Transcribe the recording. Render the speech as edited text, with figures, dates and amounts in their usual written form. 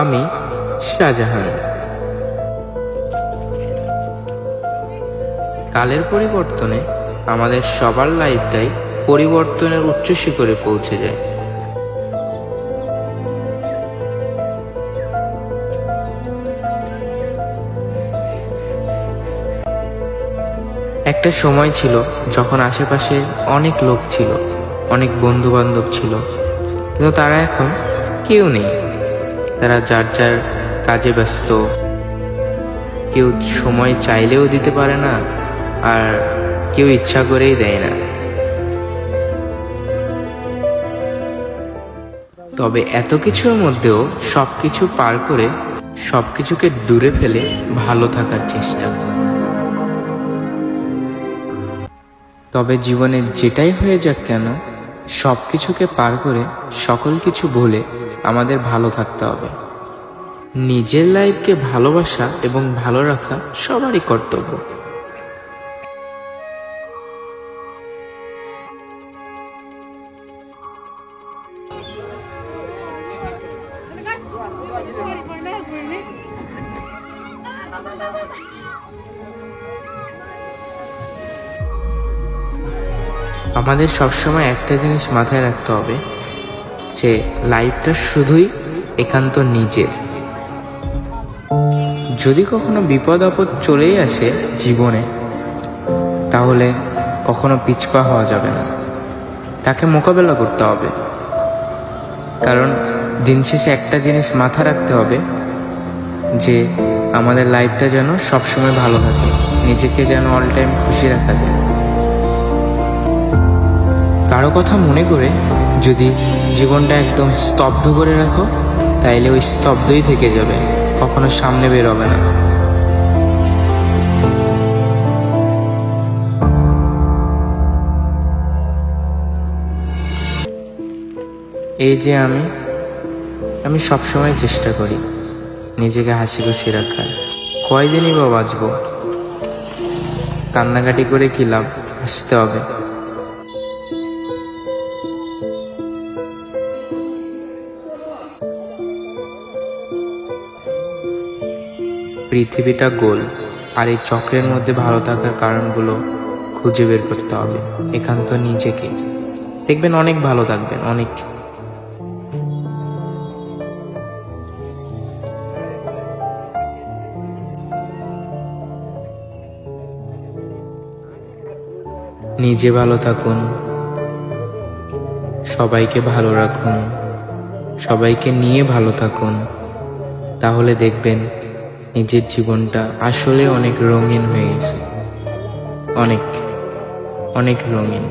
আমি শাহজাহান। কালের পরিবর্তনে আমাদের সবার লাইফটাই পরিবর্তনের উচ্চ শিখরে পৌঁছে যায়। একটা সময় ছিল যখন আশেপাশে অনেক লোক ছিল, অনেক বন্ধু বান্ধব ছিল, কিন্তু তারা এখন কেউ নেই। তারা যার যার কাজে ব্যস্ত, কেউ সময় চাইলেও দিতে পারে না, আর কেউ ইচ্ছা করেই দেয় না। তবে এত কিছুর মধ্যেও সবকিছু পার করে সবকিছুকে দূরে ফেলে ভালো থাকার চেষ্টা। তবে জীবনে যেটাই হয়ে যাক কেন, সবকিছুকে পার করে সকল কিছু ভুলে আমাদের ভালো থাকতে হবে। নিজের লাইফকে ভালোবাসা এবং ভালো রাখা সবারই কর্তব্য। আমাদের সবসময় একটা জিনিস মাথায় রাখতে হবে যে লাইফটা শুধুই একান্ত নিজের। যদি কখনো বিপদ আপদ চলেই আসে জীবনে, তাহলে কখনো পিছপা হওয়া যাবে না, তাকে মোকাবেলা করতে হবে। কারণ দিন শেষে একটা জিনিস মাথায় রাখতে হবে যে আমাদের লাইফটা যেন সবসময় ভালো থাকে, নিজেকে যেন অল টাইম খুশি রাখা যায়। কারো কথা মনে করে যদি জীবনটা একদম স্তব্ধ করে রাখো, তাইলে ওই স্তব্ধই থেকে যাবে, কখনো সামনে বের হবে না। এই যে আমি সবসময় চেষ্টা করি নিজেকে হাসি খুশি রাখার। কয়দিনই বা বাঁচবো, কান্নাকাটি করে কি লাভ, হাসতে হবে। পৃথিবীটা গোল, আর এই চক্রের মধ্যে ভালো থাকার কারণগুলো খুঁজে বের করতে হবে একান্ত নিজেকে। দেখবেন অনেক ভালো থাকবেন, অনেক। নিজে ভালো থাকুন, সবাইকে ভালো রাখুন, সবাইকে নিয়ে ভালো থাকুন, তাহলে দেখবেন নিজের জীবনটা আসলে অনেক রঙিন হয়ে গেছে, অনেক অনেক রঙিন।